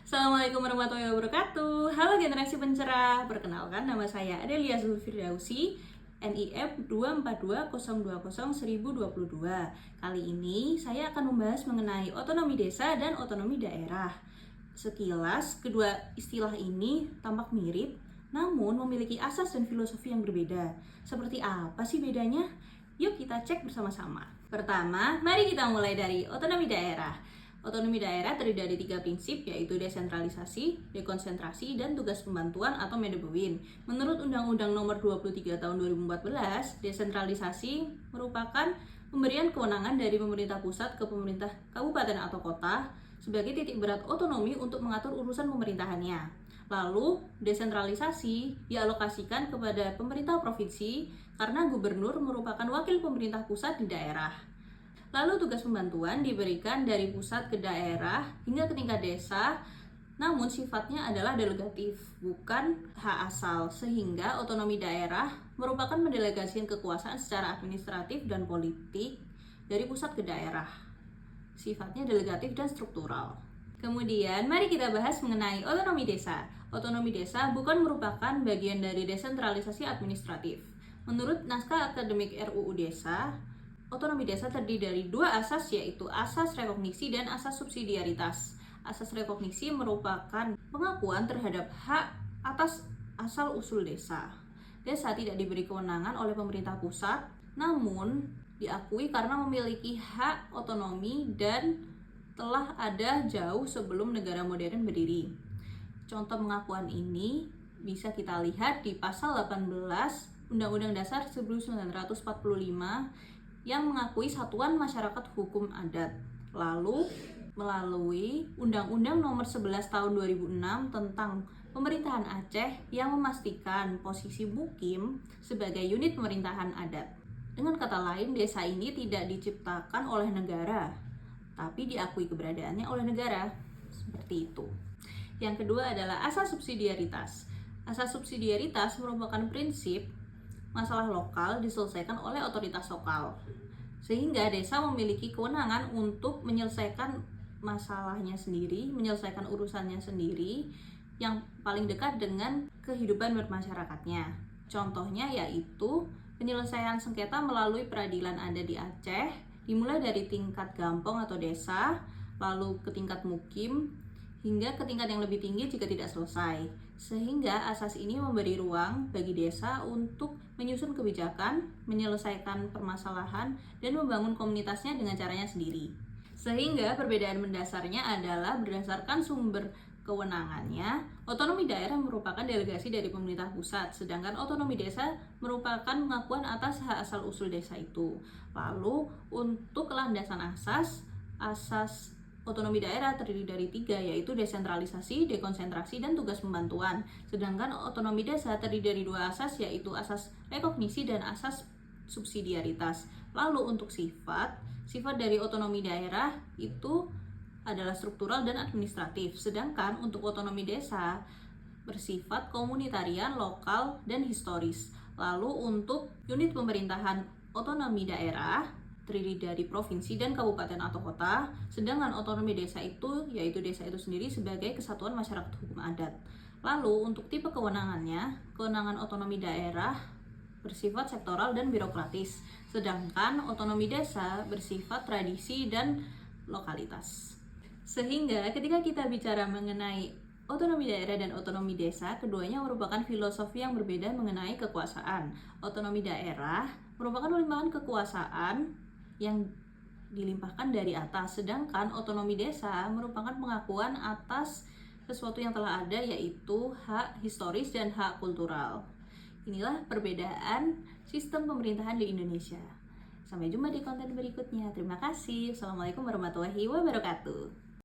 Assalamualaikum warahmatullahi wabarakatuh. Halo generasi pencerah. Perkenalkan, nama saya Adelia Zulfirdausi, NIF 242020122. Kali ini saya akan membahas mengenai otonomi desa dan otonomi daerah. Sekilas, kedua istilah ini tampak mirip, namun memiliki asas dan filosofi yang berbeda. Seperti apa sih bedanya? Yuk kita cek bersama-sama. Pertama, mari kita mulai dari otonomi daerah. Otonomi daerah terdiri dari 3 prinsip, yaitu desentralisasi, dekonsentrasi, dan tugas pembantuan atau Medebewin. Menurut Undang-Undang Nomor 23 Tahun 2014, desentralisasi merupakan pemberian kewenangan dari pemerintah pusat ke pemerintah kabupaten atau kota sebagai titik berat otonomi untuk mengatur urusan pemerintahannya. Lalu, desentralisasi dialokasikan kepada pemerintah provinsi karena gubernur merupakan wakil pemerintah pusat di daerah. Lalu tugas pembantuan diberikan dari pusat ke daerah hingga ke tingkat desa, namun sifatnya adalah delegatif, bukan hak asal, sehingga otonomi daerah merupakan mendelegasikan kekuasaan secara administratif dan politik dari pusat ke daerah. Sifatnya delegatif dan struktural. Kemudian, mari kita bahas mengenai otonomi desa. Otonomi desa bukan merupakan bagian dari desentralisasi administratif. Menurut naskah akademik RUU Desa, otonomi desa terdiri dari 2 asas, yaitu asas rekognisi dan asas subsidiaritas. Asas rekognisi merupakan pengakuan terhadap hak atas asal-usul desa. Desa tidak diberi kewenangan oleh pemerintah pusat, namun diakui karena memiliki hak otonomi dan telah ada jauh sebelum negara modern berdiri. Contoh pengakuan ini bisa kita lihat di pasal 18 Undang-Undang Dasar 1945 yang mengakui satuan masyarakat hukum adat. Lalu melalui Undang-Undang Nomor 11 Tahun 2006 tentang Pemerintahan Aceh yang memastikan posisi Mukim sebagai unit pemerintahan adat. Dengan kata lain, desa ini tidak diciptakan oleh negara, tapi diakui keberadaannya oleh negara. Seperti itu. Yang kedua adalah asas subsidiaritas. Asas subsidiaritas merupakan prinsip masalah lokal diselesaikan oleh otoritas lokal, sehingga desa memiliki kewenangan untuk menyelesaikan masalahnya sendiri, menyelesaikan urusannya sendiri yang paling dekat dengan kehidupan bermasyarakatnya. Contohnya yaitu penyelesaian sengketa melalui peradilan adat di Aceh, dimulai dari tingkat gampong atau desa, lalu ke tingkat mukim, hingga ke tingkat yang lebih tinggi jika tidak selesai. Sehingga asas ini memberi ruang bagi desa untuk menyusun kebijakan, menyelesaikan permasalahan, dan membangun komunitasnya dengan caranya sendiri. Sehingga perbedaan mendasarnya adalah berdasarkan sumber kewenangannya. Otonomi daerah merupakan delegasi dari pemerintah pusat, sedangkan otonomi desa merupakan pengakuan atas hak asal-usul desa itu. Lalu untuk landasan asas otonomi daerah terdiri dari 3, yaitu desentralisasi, dekonsentrasi, dan tugas pembantuan. Sedangkan otonomi desa terdiri dari 2 asas, yaitu asas rekognisi dan asas subsidiaritas. Lalu untuk sifat dari otonomi daerah itu adalah struktural dan administratif. Sedangkan untuk otonomi desa bersifat komunitarian, lokal, dan historis. Lalu untuk unit pemerintahan otonomi daerah terdiri dari provinsi dan kabupaten atau kota, sedangkan otonomi desa itu yaitu desa itu sendiri sebagai kesatuan masyarakat hukum adat. Lalu untuk tipe kewenangannya, kewenangan otonomi daerah bersifat sektoral dan birokratis, sedangkan otonomi desa bersifat tradisi dan lokalitas. Sehingga ketika kita bicara mengenai otonomi daerah dan otonomi desa, keduanya merupakan filosofi yang berbeda mengenai kekuasaan. Otonomi daerah merupakan pelimpahan kekuasaan yang dilimpahkan dari atas, sedangkan otonomi desa merupakan pengakuan atas sesuatu yang telah ada, yaitu hak historis dan hak kultural. Inilah perbedaan sistem pemerintahan di Indonesia. Sampai jumpa di konten berikutnya. Terima kasih. Assalamualaikum warahmatullahi wabarakatuh.